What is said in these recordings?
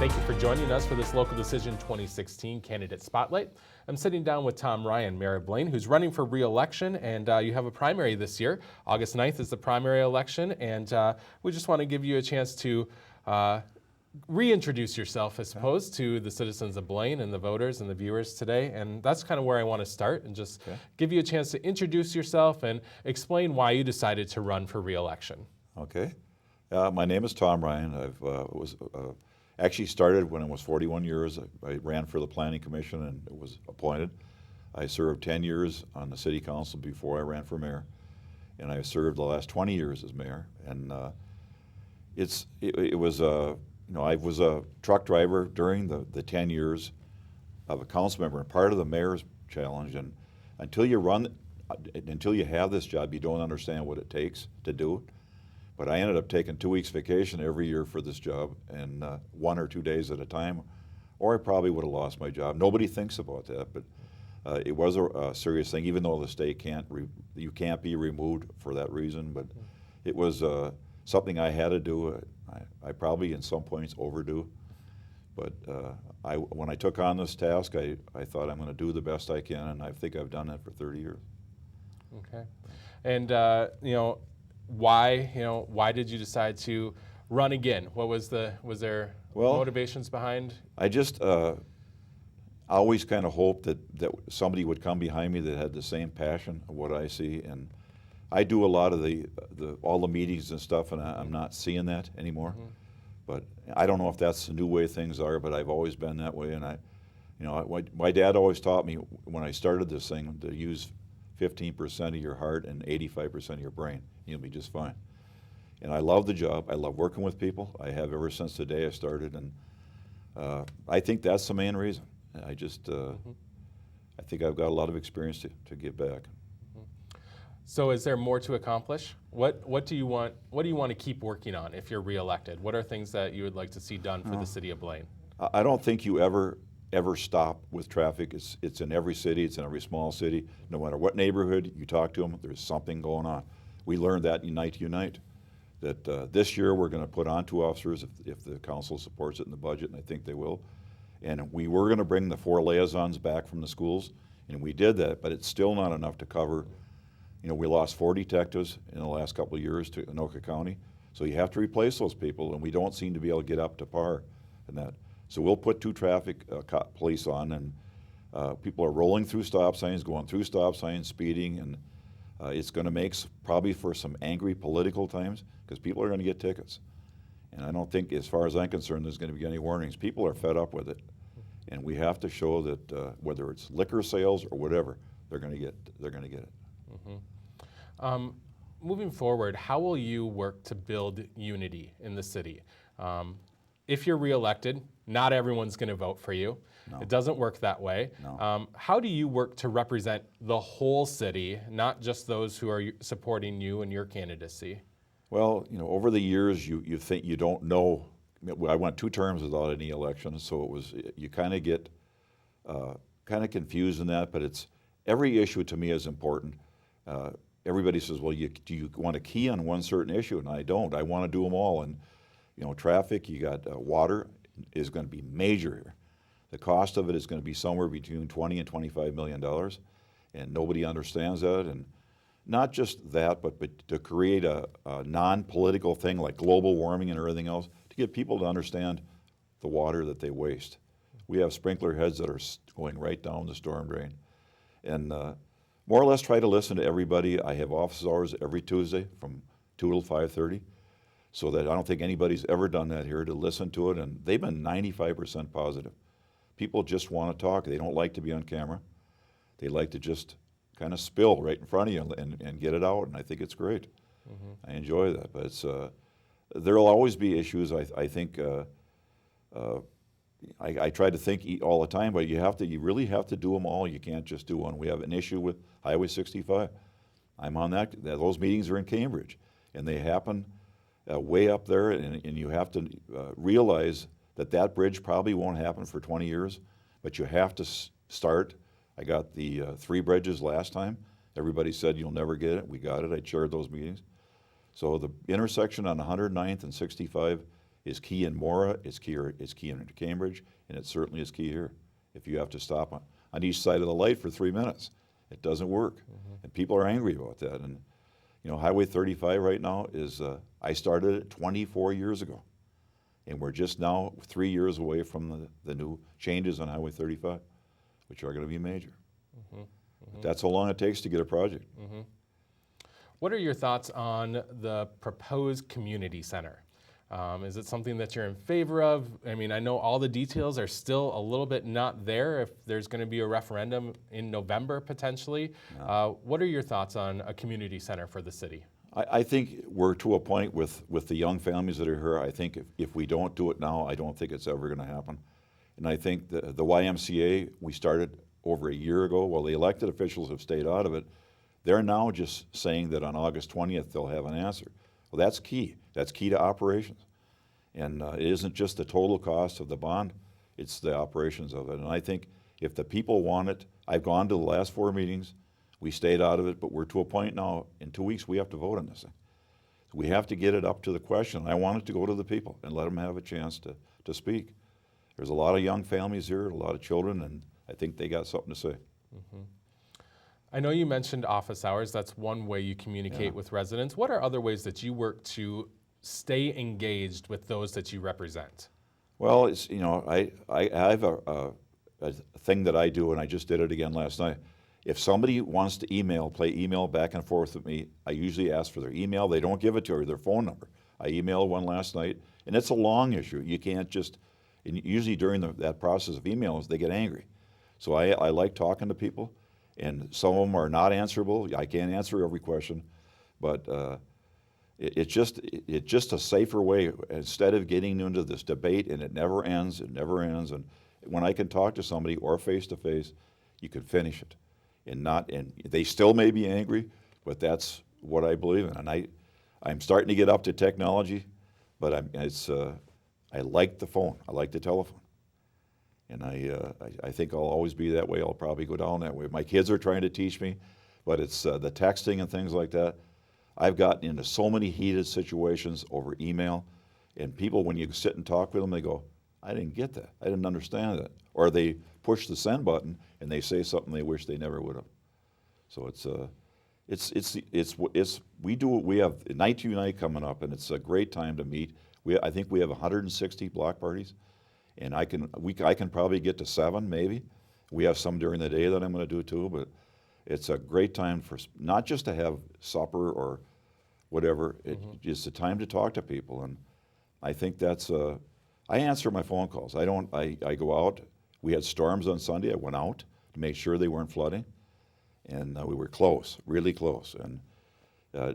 Thank you for joining us for this Local Decision 2016 Candidate Spotlight. I'm sitting down with Tom Ryan, Mayor of Blaine, who's running for re-election, and you have a primary this year. August 9th is the primary election, and we just want to give you a chance to reintroduce yourself, I suppose, to the citizens of Blaine and the voters and the viewers today. And that's kind of where I want to start, and just give you a chance to introduce yourself and explain why you decided to run for re-election. Okay. My name is Tom Ryan. Actually started when I was 41 years. I ran for the Planning Commission and was appointed. I served 10 years on the City Council before I ran for mayor, and I served the last 20 years as mayor. And I was a truck driver during the 10 years of a council member, and part of the mayor's challenge. And until you have this job, you don't understand what it takes to do it. But I ended up taking 2 weeks vacation every year for this job, and 1 or 2 days at a time, or I probably would have lost my job. Nobody thinks about that, but it was a serious thing, even though the state you can't be removed for that reason. But it was something I had to do. I probably in some points overdo, but when I took on this task, I thought I'm going to do the best I can, and I think I've done that for 30 years. Okay, and why did you decide to run again? Was there motivations behind? I just always kind of hoped that somebody would come behind me that had the same passion of what I see. And I do a lot of all the meetings and stuff, and I'm not seeing that anymore. Mm-hmm. But I don't know if that's the new way things are, but I've always been that way. And my dad always taught me when I started this thing to use 15% of your heart and 85% of your brain. You'll be just fine. And I love the job. I love working with people. I have ever since the day I started, and I think that's the main reason. I think I've got a lot of experience to give back. So is there more to accomplish? What do you want to keep working on if you're reelected? What are things that you would like to see done for the city of Blaine? I don't think you ever stop with traffic. It's in every city. It's in every small city. No matter what neighborhood you talk to them, there's something going on. We learned that Unite to Unite, that this year we're going to put on 2 officers if the council supports it in the budget, and I think they will. And we were going to bring the 4 liaisons back from the schools, and we did that, but it's still not enough to cover. We lost 4 detectives in the last couple of years to Anoka County, so you have to replace those people, and we don't seem to be able to get up to par in that. So we'll put 2 traffic police on, and people are rolling through stop signs, going through stop signs, speeding, and it's going to make probably for some angry political times, because people are going to get tickets. And I don't think, as far as I'm concerned, there's going to be any warnings. People are fed up with it, and we have to show that whether it's liquor sales or whatever, they're going to get it. Mm-hmm. Moving forward, how will you work to build unity in the city? If you're reelected, not everyone's going to vote for you. No. It doesn't work that way. No. How do you work to represent the whole city, not just those who are supporting you and your candidacy? Well, over the years, you think you don't know. I went 2 terms without any elections, so you kind of get confused in that. But it's every issue to me is important. Everybody says, well, do you want to key on one certain issue? And I don't. I want to do them all. And traffic, you got water is going to be major here. The cost of it is going to be somewhere between $20 and $25 million, and nobody understands that. And not just that, but to create a non-political thing like global warming and everything else, to get people to understand the water that they waste. We have sprinkler heads that are going right down the storm drain. And more or less try to listen to everybody. I have office hours every Tuesday from 2 till 5:30. So that I don't think anybody's ever done that here, to listen to it, and they've been 95% positive. People just want to talk. They don't like to be on camera. They like to just kind of spill right in front of you and get it out, and I think it's great. Mm-hmm. I enjoy that, but there'll always be issues. I think I try to think all the time, but you really have to do them all. You can't just do one. We have an issue with Highway 65. I'm on that. Those meetings are in Cambridge, and they happen way up there, and you have to realize that bridge probably won't happen for 20 years, but you have to start. I got the 3 bridges last time. Everybody said you'll never get it. We got it. I chaired those meetings. So the intersection on 109th and 65 is key in Mora, it's key in Cambridge, and it certainly is key here. If you have to stop on each side of the light for 3 minutes, it doesn't work. And people are angry about that. And you know, Highway 35 right now is, I started it 24 years ago. And we're just now 3 years away from the new changes on Highway 35, which are going to be major. But that's how long it takes to get a project. What are your thoughts on the proposed community center? Is it something that you're in favor of? I mean, I know all the details are still a little bit not there if there's going to be a referendum in November potentially. What are your thoughts on a community center for the city? I think we're to a point with the young families that are here. I think if we don't do it now, I don't think it's ever going to happen. And I think the YMCA, we started over a year ago. Well, the elected officials have stayed out of it. They're now just saying that on August 20th they'll have an answer. Well, that's key. That's key to operations. And it isn't just the total cost of the bond, it's the operations of it. And I think if the people want it, I've gone to the last 4 meetings, we stayed out of it, but we're to a point now, in 2 weeks, we have to vote on this thing. So we have to get it up to the question. I want it to go to the people and let them have a chance to speak. There's a lot of young families here, a lot of children, and I think they got something to say. I know you mentioned office hours. That's one way you communicate with residents. What are other ways that you work to stay engaged with those that you represent? Well, it's, you know, I have a thing that I do, and I just did it again last night. If somebody wants to play email back and forth with me, I usually ask for their email. They don't give it to her, their phone number. I emailed one last night, and it's a long issue. You can't just, and usually during that process of emails, they get angry. So I like talking to people, and some of them are not answerable. I can't answer every question, but it's just a safer way instead of getting into this debate, and it never ends. And when I can talk to somebody or face to face, you can finish it. And they still may be angry, but that's what I believe in. And I'm starting to get up to technology, but I like the phone. I like the telephone. And I think I'll always be that way. I'll probably go down that way. My kids are trying to teach me, but it's the texting and things like that. I've gotten into so many heated situations over email, and people, when you sit and talk with them, they go, I didn't get that. I didn't understand that. Or they push the send button and they say something they wish they never would have. So we have Night to Unite coming up, and it's a great time to meet. I think we have 160 block parties, and I can probably get to 7 maybe. We have some during the day that I'm going to do too, but it's a great time for not just to have supper or whatever. It's a time to talk to people, and I think that's. I answer my phone calls. I go out. We had storms on Sunday. I went out to make sure they weren't flooding, and we were close, really close, and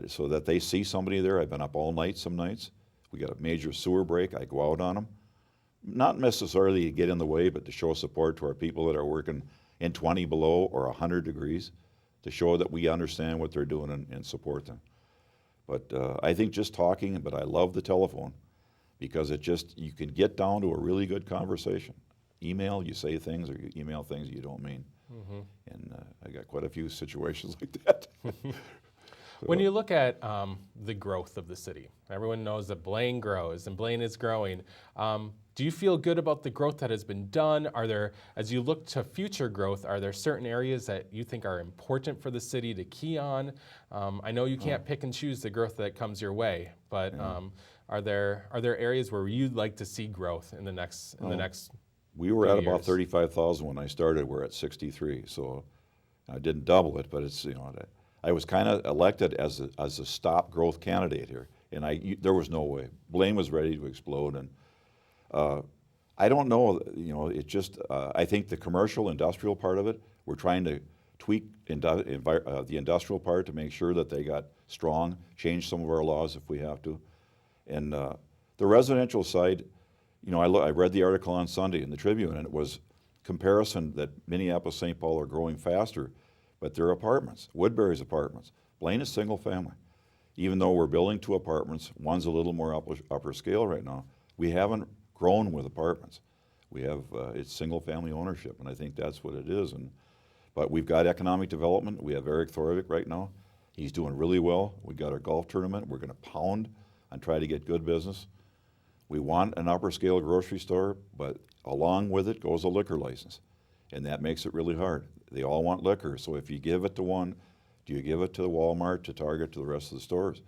so that they see somebody there. I've been up all night some nights. We got a major sewer break. I go out on them, not necessarily to get in the way, but to show support to our people that are working in 20 below or 100 degrees, to show that we understand what they're doing and support them. But I think just talking, but I love the telephone, because you can get down to a really good conversation. Email, you say things, or you email things you don't mean. And I got quite a few situations like that. When you look at the growth of the city, everyone knows that Blaine grows and Blaine is growing. Do you feel good about the growth that has been done? Are there, as you look to future growth, are there certain areas that you think are important for the city to key on? I know you can't pick and choose the growth that comes your way, but are there areas where you'd like to see growth in the next We were at few about years? 35,000 when I started. We're at 63, so I didn't double it, but it's, I was kind of elected as a stop growth candidate here, and there was no way. Blaine was ready to explode, and I don't know. It just I think the commercial industrial part of it, we're trying to tweak the industrial part to make sure that they got strong. Change some of our laws if we have to, and the residential side. I read the article on Sunday in the Tribune, and it was comparison that Minneapolis, St. Paul are growing faster, but they're apartments. Woodbury's apartments. Blaine is single family. Even though we're building 2 apartments, one's a little more upper scale right now, we haven't grown with apartments. We have, it's single family ownership, and I think that's what it is. But we've got economic development. We have Eric Thorvik right now. He's doing really well. We got our golf tournament. We're going to pound and try to get good business. We want an upper scale grocery store, but along with it goes a liquor license. And that makes it really hard. They all want liquor, so if you give it to one, do you give it to Walmart, to Target, to the rest of the stores?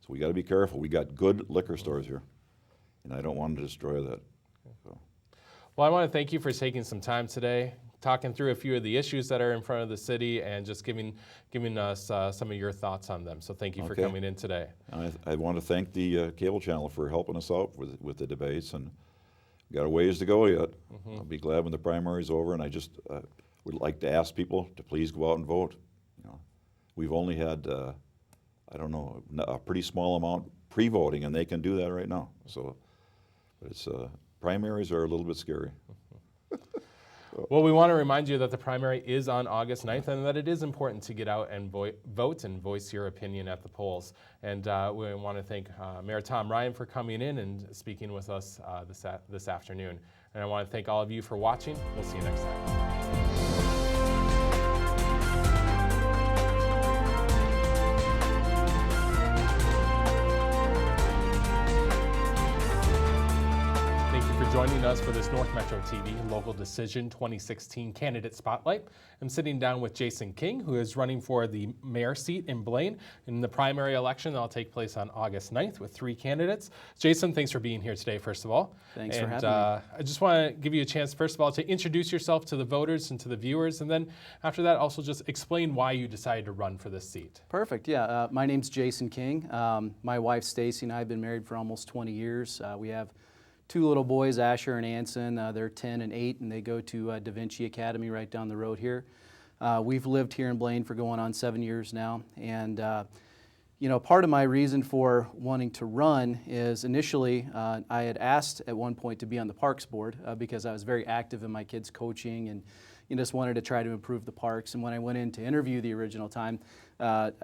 So we got to be careful. We got good liquor stores here, and I don't want to destroy that. So. Well, I want to thank you for taking some time today, talking through a few of the issues that are in front of the city and just giving us some of your thoughts on them. So thank you for coming in today. I want to thank the cable channel for helping us out with the debates, and we got a ways to go yet. I'll be glad when the primary's over, and I just would like to ask people to please go out and vote. You know, we've only had, I don't know, a pretty small amount pre-voting, and they can do that right now. So, but it's primaries are a little bit scary. Well, we want to remind you that the primary is on August 9th and that it is important to get out and vote and voice your opinion at the polls. And we want to thank Mayor Tom Ryan for coming in and speaking with us this afternoon. And I want to thank all of you for watching. We'll see you next time. Joining us for this North Metro TV Local Decision 2016 Candidate Spotlight. I'm sitting down with Jason King, who is running for the mayor seat in Blaine in the primary election that will take place on August 9th with 3 candidates. Jason, thanks for being here today, first of all. Thanks for having me. I just want to give you a chance, first of all, to introduce yourself to the voters and to the viewers, and then after that, also just explain why you decided to run for this seat. Perfect, yeah. My name's Jason King. My wife, Stacy, and I have been married for almost 20 years. We have 2 little boys, Asher and Anson. They're 10 and 8, and they go to Da Vinci Academy right down the road here. We've lived here in Blaine for going on 7 years now, and you know, part of my reason for wanting to run is initially I had asked at one point to be on the Parks Board because I was very active in my kids' coaching and just wanted to try to improve the parks. And when I went in to interview the original time,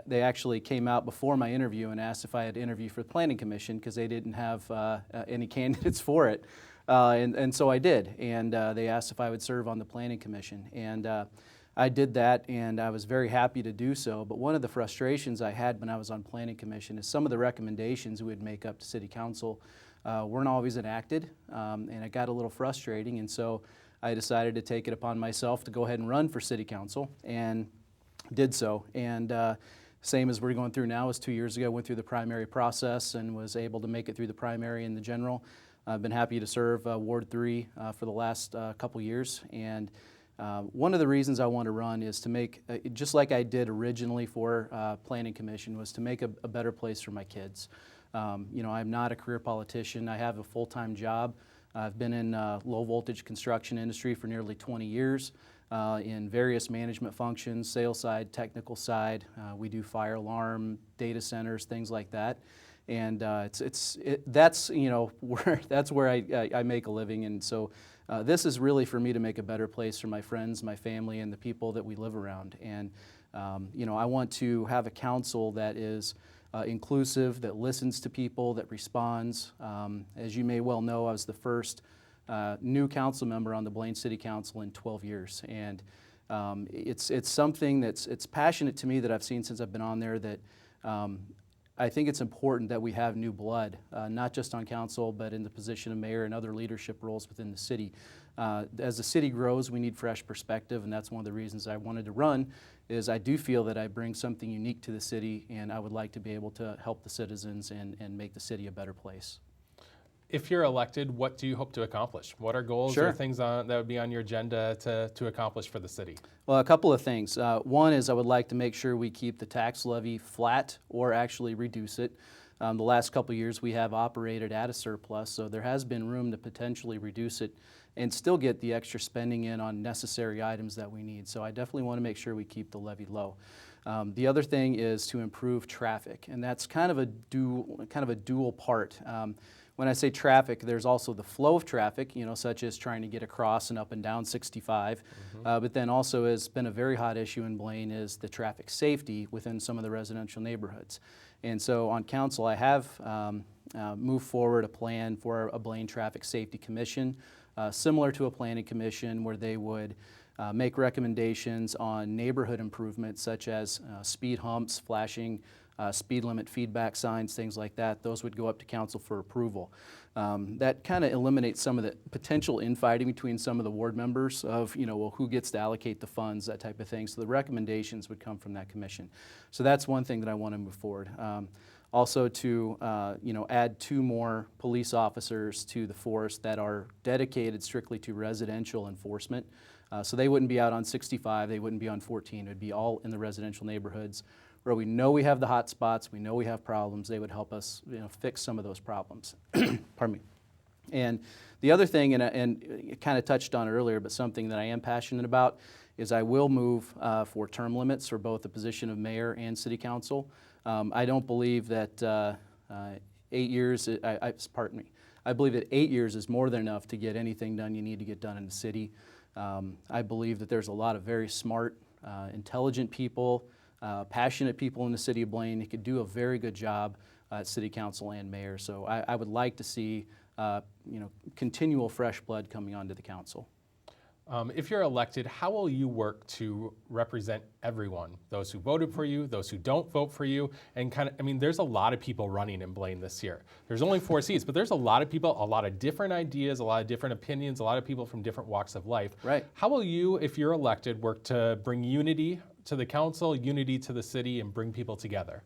they actually came out before my interview and asked if I had interviewed for the Planning Commission because they didn't have any candidates for it. And so I did, and they asked if I would serve on the Planning Commission. And I did that, and I was very happy to do so. But one of the frustrations I had when I was on Planning Commission is some of the recommendations we would make up to City Council weren't always enacted, and it got a little frustrating. And so I decided to take it upon myself to go ahead and run for City Council, and did so. And same as we're going through now as 2 years ago, went through the primary process and was able to make it through the primary and the general. I've been happy to serve Ward 3 for the last couple years. And one of the reasons I want to run is to make, just like I did originally for Planning Commission, was to make a better place for my kids. You know, I'm not a career politician. I have a full-time job. I've been in low voltage construction industry for nearly 20 years in various management functions, sales side, technical side. We do fire alarm, data centers, things like that. And that's, you know, that's where I make a living. And so this is really for me to make a better place for my friends, my family, and the people that we live around. And you know, I want to have a council that is inclusive, that listens to people, that responds. As you may well know, I was the first new council member on the Blaine City Council in 12 years. And it's something it's passionate to me that I've seen since I've been on there, that I think it's important that we have new blood, not just on council, but in the position of mayor and other leadership roles within the city. As the city grows, we need fresh perspective, and that's one of the reasons I wanted to run, is I do feel that I bring something unique to the city, and I would like to be able to help the citizens and make the city a better place. If you're elected, what do you hope to accomplish? What are goals or things that would be on your agenda to accomplish for the city? Well, a couple of things. One is I would like to make sure we keep the tax levy flat or actually reduce it. The last couple of years we have operated at a surplus, so there has been room to potentially reduce it and still get the extra spending in on necessary items that we need. So I definitely want to make sure we keep the levy low. The other thing is to improve traffic, and that's kind of a dual part. When I say traffic, there's also the flow of traffic, you know, such as trying to get across and up and down 65. But then also has been a very hot issue in Blaine is the traffic safety within some of the residential neighborhoods. And so on council, I have moved forward a plan for a Blaine Traffic Safety Commission, similar to a planning commission, where they would make recommendations on neighborhood improvements such as speed humps, flashing speed limit feedback signs, things like that. Those would go up to council for approval. That kind of eliminates some of the potential infighting between some of the ward members of, well, who gets to allocate the funds, that type of thing. So the recommendations would come from that commission. So that's one thing that I want to move forward. Also to add 2 more police officers to the force that are dedicated strictly to residential enforcement. So they wouldn't be out on 65, they wouldn't be on 14, it would be all in the residential neighborhoods where we know we have the hot spots, we know we have problems. They would help us fix some of those problems. Pardon me. And the other thing, and you kind of touched on it earlier, but something that I am passionate about is I will move for term limits for both the position of mayor and city council. I don't believe that 8 years, pardon me, I believe that 8 years is more than enough to get anything done you need to get done in the city. I believe that there's a lot of very smart, intelligent people, passionate people in the city of Blaine who could do a very good job at city council and mayor. So I would like to see continual fresh blood coming onto the council. If you're elected, how will you work to represent everyone? Those who voted for you, those who don't vote for you, and there's a lot of people running in Blaine this year. There's only 4 seats, but there's a lot of people, a lot of different ideas, a lot of different opinions, a lot of people from different walks of life. Right. How will you, if you're elected, work to bring unity to the council, unity to the city, and bring people together?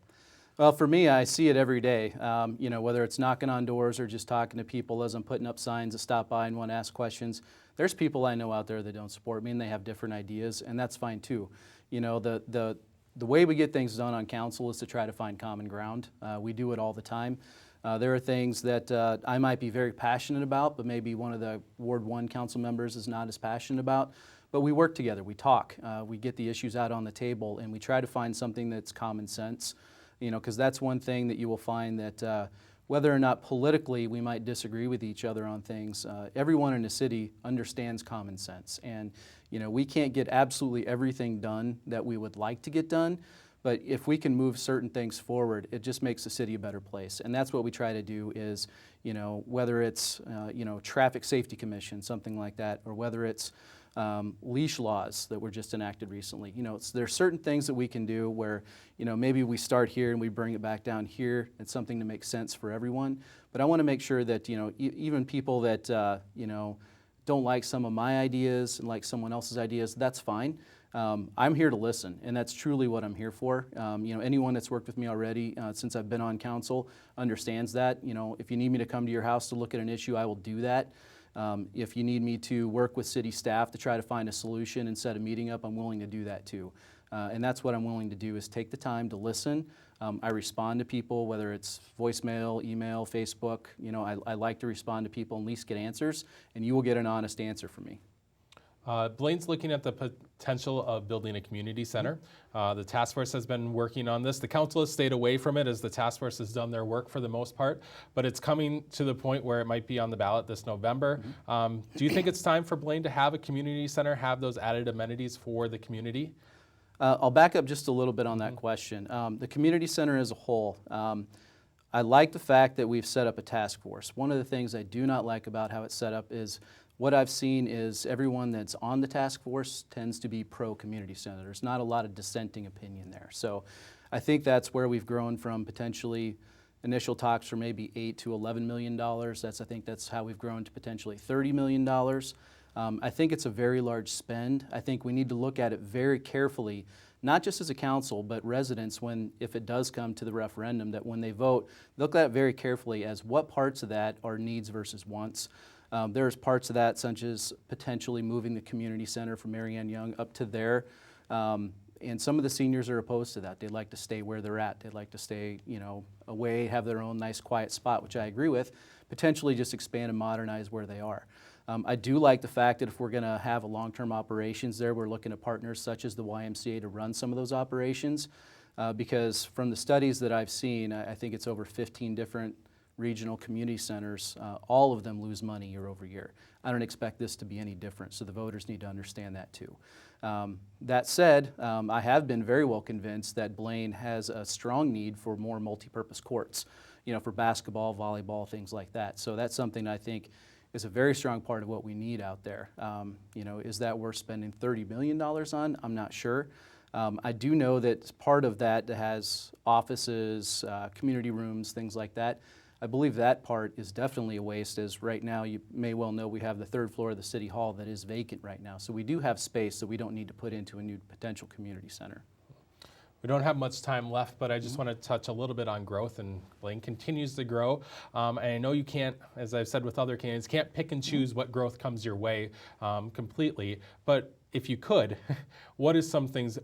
Well, for me, I see it every day. Whether it's knocking on doors or just talking to people as I'm putting up signs to stop by and want to ask questions. There's people I know out there that don't support me and they have different ideas, and that's fine too. The way we get things done on council is to try to find common ground. We do it all the time. There are things that I might be very passionate about, but maybe one of the Ward 1 council members is not as passionate about. But we work together, we talk, we get the issues out on the table, and we try to find something that's common sense. Because that's one thing that you will find that whether or not politically we might disagree with each other on things, everyone in the city understands common sense. And we can't get absolutely everything done that we would like to get done, but if we can move certain things forward, it just makes the city a better place. And that's what we try to do is, whether it's, traffic safety commission, something like that, or whether it's leash laws that were just enacted recently. There's certain things that we can do where, maybe we start here and we bring it back down here. It's something to make sense for everyone. But I want to make sure that, even people that, don't like some of my ideas and like someone else's ideas, that's fine. I'm here to listen, and that's truly what I'm here for. Anyone that's worked with me already since I've been on council understands that. If you need me to come to your house to look at an issue, I will do that. If you need me to work with city staff to try to find a solution and set a meeting up, I'm willing to do that too. And that's what I'm willing to do, is take the time to listen. I respond to people, whether it's voicemail, email, Facebook. I like to respond to people and at least get answers, and you will get an honest answer from me. Blaine's looking at the potential of building a community center. The task force has been working on this. The council has stayed away from it as the task force has done their work for the most part, but it's coming to the point where it might be on the ballot this November. Do you think it's time for Blaine to have a community center, have those added amenities for the community? I'll back up just a little bit on that question. The community center as a whole, I like the fact that we've set up a task force. One of the things I do not like about how it's set up is what I've seen is everyone that's on the task force tends to be pro-community center. There's not a lot of dissenting opinion there. So I think that's where we've grown from potentially initial talks for maybe $8 to $11 million. I think that's how we've grown to potentially $30 million. I think it's a very large spend. I think we need to look at it very carefully, not just as a council, but residents, if it does come to the referendum, that when they vote, look at it very carefully as what parts of that are needs versus wants. There's parts of that, such as potentially moving the community center from Marianne Young up to there. And some of the seniors are opposed to that. They'd like to stay where they're at. They'd like to stay, away, have their own nice quiet spot, which I agree with, potentially just expand and modernize where they are. I do like the fact that if we're going to have a long-term operations there, we're looking at partners such as the YMCA to run some of those operations, because from the studies that I've seen, I think it's over 15 different regional community centers, all of them lose money year over year. I don't expect this to be any different, so the voters need to understand that too. That said, I have been very well convinced that Blaine has a strong need for more multi-purpose courts, for basketball, volleyball, things like that. So that's something I think is a very strong part of what we need out there. Is that worth spending $30 million on? I'm not sure. I do know that part of that has offices, community rooms, things like that. I believe that part is definitely a waste, as right now you may well know we have the 3rd floor of the City Hall that is vacant right now. So we do have space that we don't need to put into a new potential community center. We don't have much time left, but I just want to touch a little bit on growth, and Blaine continues to grow. And I know you can't, as I've said with other candidates, can't pick and choose what growth comes your way completely, but if you could, what are some things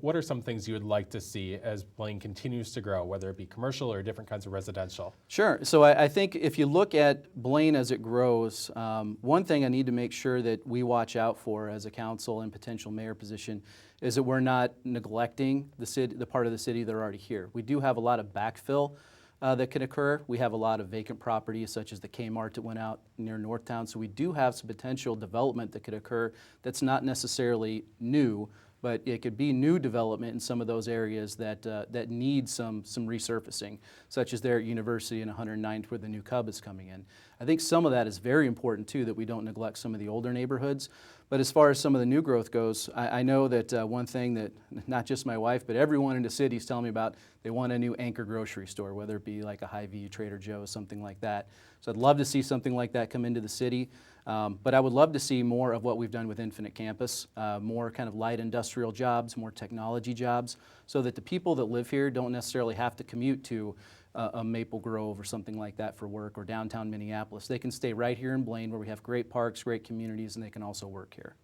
you would like to see as Blaine continues to grow, whether it be commercial or different kinds of residential? Sure. So I think if you look at Blaine as it grows, one thing I need to make sure that we watch out for as a council and potential mayor position is that we're not neglecting the part of the city that are already here. We do have a lot of backfill that can occur. We have a lot of vacant properties, such as the Kmart that went out near Northtown. So we do have some potential development that could occur that's not necessarily new, but it could be new development in some of those areas that that need some resurfacing, such as there at University and 109th where the new Cub is coming in. I think some of that is very important too, that we don't neglect some of the older neighborhoods. But as far as some of the new growth goes, I know that one thing that not just my wife, but everyone in the city is telling me about, they want a new anchor grocery store, whether it be like a Hy-Vee, Trader Joe's, something like that. So I'd love to see something like that come into the city. But I would love to see more of what we've done with Infinite Campus, more kind of light industrial jobs, more technology jobs, so that the people that live here don't necessarily have to commute to a Maple Grove or something like that for work, or downtown Minneapolis. They can stay right here in Blaine, where we have great parks, great communities, and they can also work here.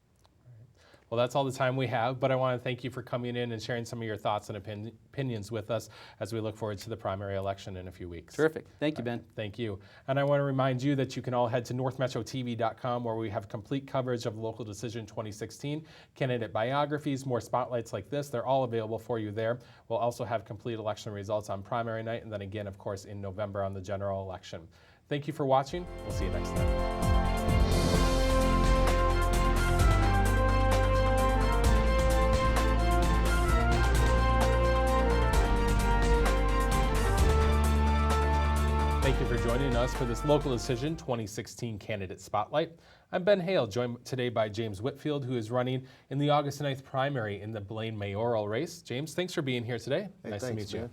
Well, that's all the time we have, but I want to thank you for coming in and sharing some of your thoughts and opinions with us as we look forward to the primary election in a few weeks. Terrific. Thank you, Ben. Thank you. And I want to remind you that you can all head to northmetrotv.com, where we have complete coverage of Local Decision 2016, candidate biographies, more spotlights like this. They're all available for you there. We'll also have complete election results on primary night, and then again, of course, in November on the general election. Thank you for watching. We'll see you next time. Thank you for joining us for this Local Decision 2016 Candidate Spotlight. I'm Ben Hale, joined today by James Whitfield, who is running in the August 9th primary in the Blaine mayoral race. James, thanks for being here today. Hey, nice thanks, to meet you. Ben.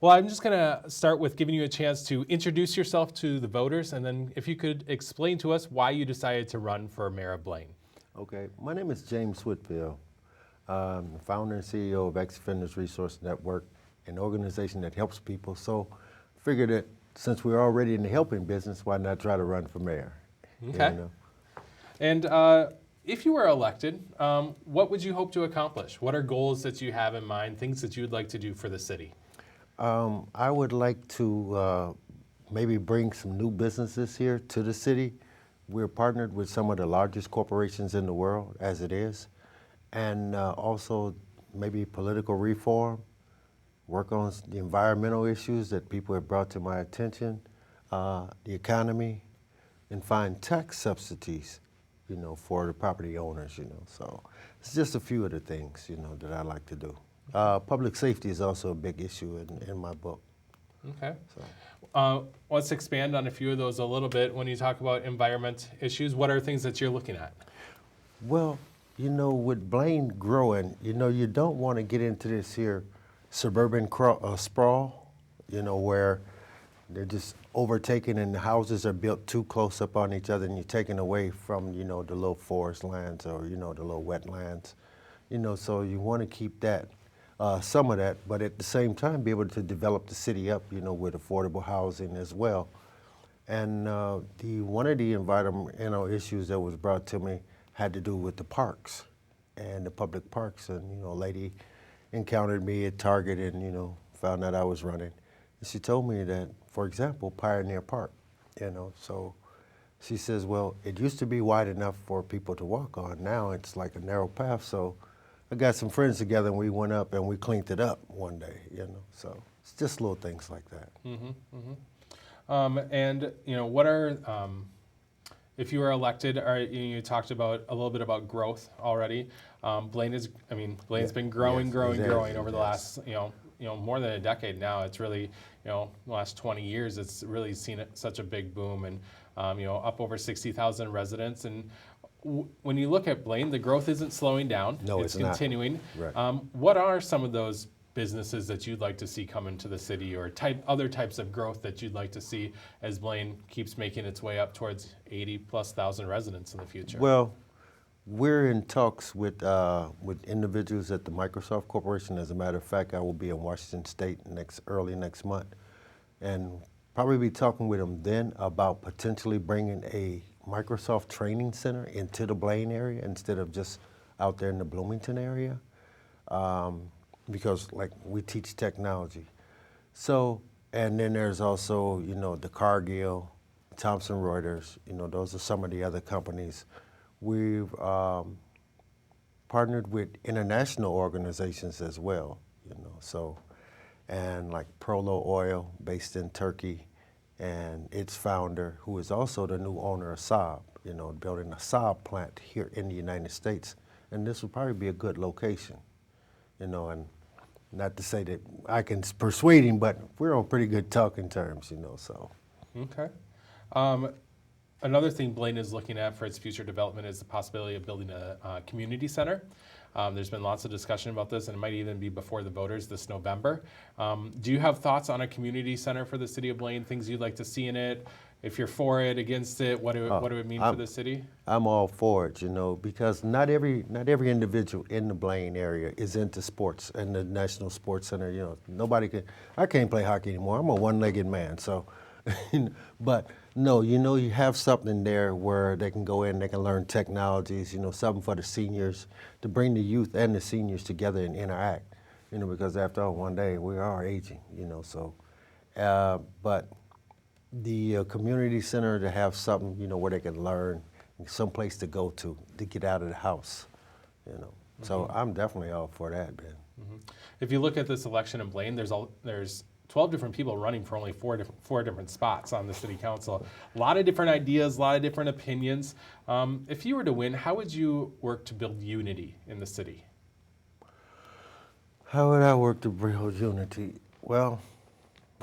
Well, I'm just going to start with giving you a chance to introduce yourself to the voters, and then if you could explain to us why you decided to run for mayor of Blaine. Okay, my name is James Whitfield. I'm the founder and CEO of Ex-Offenders Resource Network, an organization that helps people. So I figured that since we're already in the helping business, why not try to run for mayor? Okay. You know? And if you were elected, what would you hope to accomplish? What are goals that you have in mind, things that you would like to do for the city? I would like to maybe bring some new businesses here to the city. We're partnered with some of the largest corporations in the world, as it is, and also maybe political reform, work on the environmental issues that people have brought to my attention, the economy, and find tax subsidies, you know, for the property owners, you know. So it's just a few of the things, you know, that I like to do. Public safety is also a big issue in my book. Okay. So. Let's expand on a few of those a little bit. When you talk about environment issues, what are things that you're looking at? Well, you know, with Blaine growing, you know, you don't want to get into this here suburban sprawl, you know, where they're just overtaken and the houses are built too close up on each other, and you're taken away from, you know, the little forest lands or, you know, the little wetlands. You know, so you want to keep that, some of that, but at the same time be able to develop the city up, you know, with affordable housing as well. And one of the environmental issues that was brought to me had to do with the parks and the public parks. And, you know, a lady encountered me at Target and, you know, found out I was running. And she told me that, for example, Pioneer Park, you know, so she says, well, it used to be wide enough for people to walk on. Now it's like a narrow path. So I got some friends together and we went up and we cleaned it up one day, you know. So it's just little things like that. And, you know, what are, if you were elected, you talked about a little bit about growth already. Blaine's been growing over the last, you know, more than a decade now. It's really, you know, the last 20 years, it's really seen such a big boom, and, you know, up over 60,000 residents. And when you look at Blaine, the growth isn't slowing down. No, it's not. continuing. Right. What are some of those businesses that you'd like to see come into the city, or other types of growth that you'd like to see as Blaine keeps making its way up towards 80,000+ residents in the future? Well, we're in talks with individuals at the Microsoft Corporation. As a matter of fact, I will be in Washington State early next month, and probably be talking with them then about potentially bringing a Microsoft training center into the Blaine area instead of just out there in the Bloomington area, because like we teach technology. So, and then there's also, you know, the Cargill, Thomson Reuters, you know, those are some of the other companies. We've partnered with international organizations as well, you know, so, and like Prolo Oil, based in Turkey, and its founder, who is also the new owner of Saab, you know, building a Saab plant here in the United States. And this would probably be a good location, you know, and not to say that I can persuade him, but we're on pretty good talking terms, you know, so. Okay. Another thing Blaine is looking at for its future development is the possibility of building a community center. There's been lots of discussion about this, and it might even be before the voters this November. Do you have thoughts on a community center for the city of Blaine, things you'd like to see in it? If you're for it, against it, what do it mean for the city? I'm all for it, you know, because not every individual in the Blaine area is into sports and the National Sports Center. You know, I can't play hockey anymore. I'm a one-legged man, so. But no, you know, you have something there where they can go in, they can learn technologies, you know, something for the seniors, to bring the youth and the seniors together and interact, you know, because after all, one day we are aging, you know, so. But the community center, to have something, you know, where they can learn, some place to go to get out of the house, you know. Mm-hmm. So I'm definitely all for that, Ben. Mm-hmm. If you look at this election in Blaine, there's 12 different people running for only four different spots on the city council. A lot of different ideas, a lot of different opinions. If you were to win, how would you work to build unity in the city? How would I work to build unity? Well,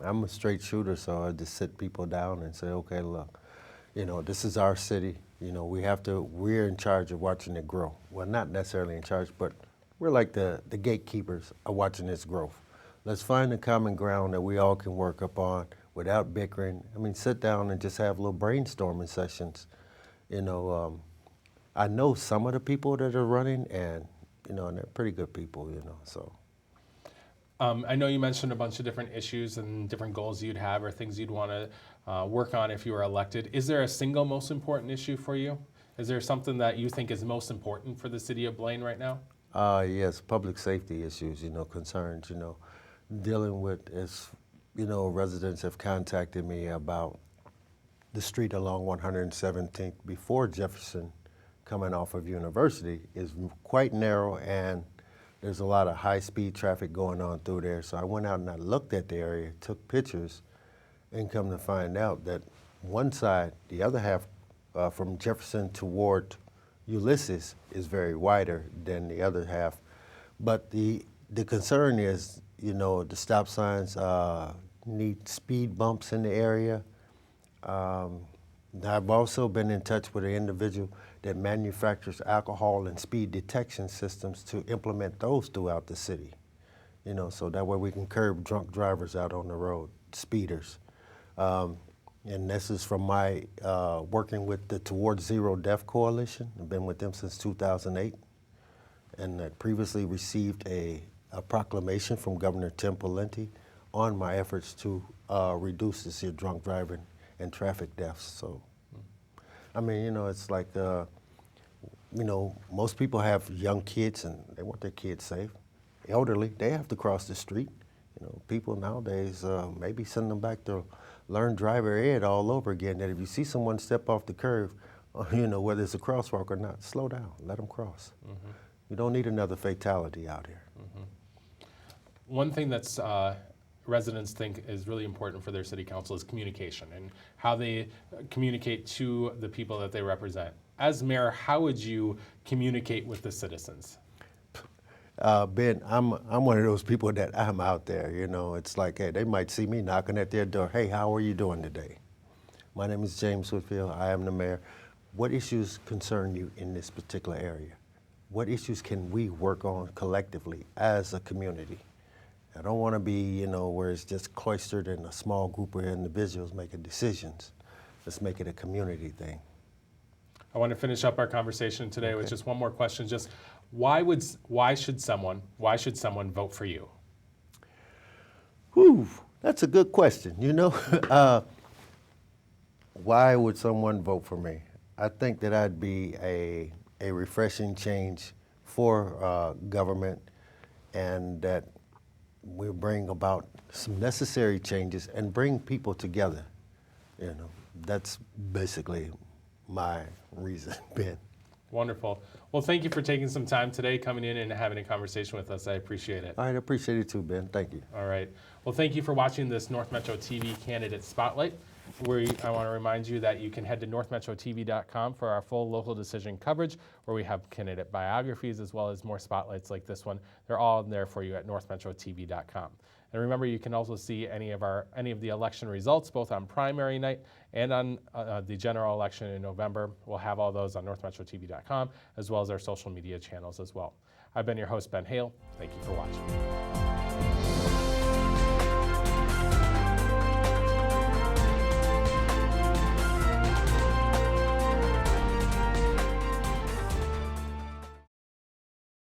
I'm a straight shooter, so I just sit people down and say, okay, look, you know, this is our city. You know, we're in charge of watching it grow. Well, not necessarily in charge, but we're like the gatekeepers of watching this growth. Let's find a common ground that we all can work upon without bickering. I mean, sit down and just have little brainstorming sessions. You know, I know some of the people that are running, and, you know, and they're pretty good people, you know, so. I know you mentioned a bunch of different issues and different goals you'd have or things you'd want to work on if you were elected. Is there a single most important issue for you? Is there something that you think is most important for the city of Blaine right now? Yes, public safety issues, you know, concerns, you know. Dealing with, as you know, residents have contacted me about the street along 117th before Jefferson coming off of University is quite narrow, and there's a lot of high-speed traffic going on through there. So I went out and I looked at the area, took pictures, and come to find out that one side, the other half from Jefferson toward Ulysses, is very wider than the other half. But the concern is, you know, the stop signs need speed bumps in the area. I've also been in touch with an individual that manufactures alcohol and speed detection systems to implement those throughout the city. You know, so that way we can curb drunk drivers out on the road, speeders. And this is from my working with the Towards Zero Death Coalition. I've been with them since 2008, and I previously received a proclamation from Governor Tim Pawlenty on my efforts to reduce this here drunk driving and traffic deaths. So, I mean, you know, it's like, you know, most people have young kids and they want their kids safe. Elderly, they have to cross the street. You know, people nowadays maybe send them back to learn driver ed all over again, that if you see someone step off the curve, you know, whether it's a crosswalk or not, slow down, let them cross. Mm-hmm. You don't need another fatality out here. Mm-hmm. One thing that's residents think is really important for their city council is communication and how they communicate to the people that they represent. As mayor, how would you communicate with the citizens? Ben, I'm one of those people that I'm out there, you know. It's like, hey, they might see me knocking at their door. Hey, how are you doing today? My name is James Whitfield. I am the mayor. what issues concern you in this particular area? What issues can we work on collectively as a community? I don't want to be, you know, where it's just cloistered in a small group of individuals making decisions. Let's make it a community thing. I want to finish up our conversation today with just one more question. Just why should someone vote for you? Whew, that's a good question. You know, why would someone vote for me? I think that I'd be a refreshing change for government, and that we bring about some necessary changes and bring people together. You know, that's basically my reason, Ben. Wonderful. Well, thank you for taking some time today, coming in and having a conversation with us. I appreciate it. All right, I appreciate it too, Ben. Thank you. All right. Well, thank you for watching this North Metro TV Candidate Spotlight. I want to remind you that you can head to northmetrotv.com for our full local decision coverage, where we have candidate biographies as well as more spotlights like this one. They're all there for you at northmetrotv.com. And remember, you can also see any of the election results, both on primary night and on the general election in November. We'll have all those on northmetrotv.com, as well as our social media channels as well. I've been your host, Ben Hale. Thank you for watching.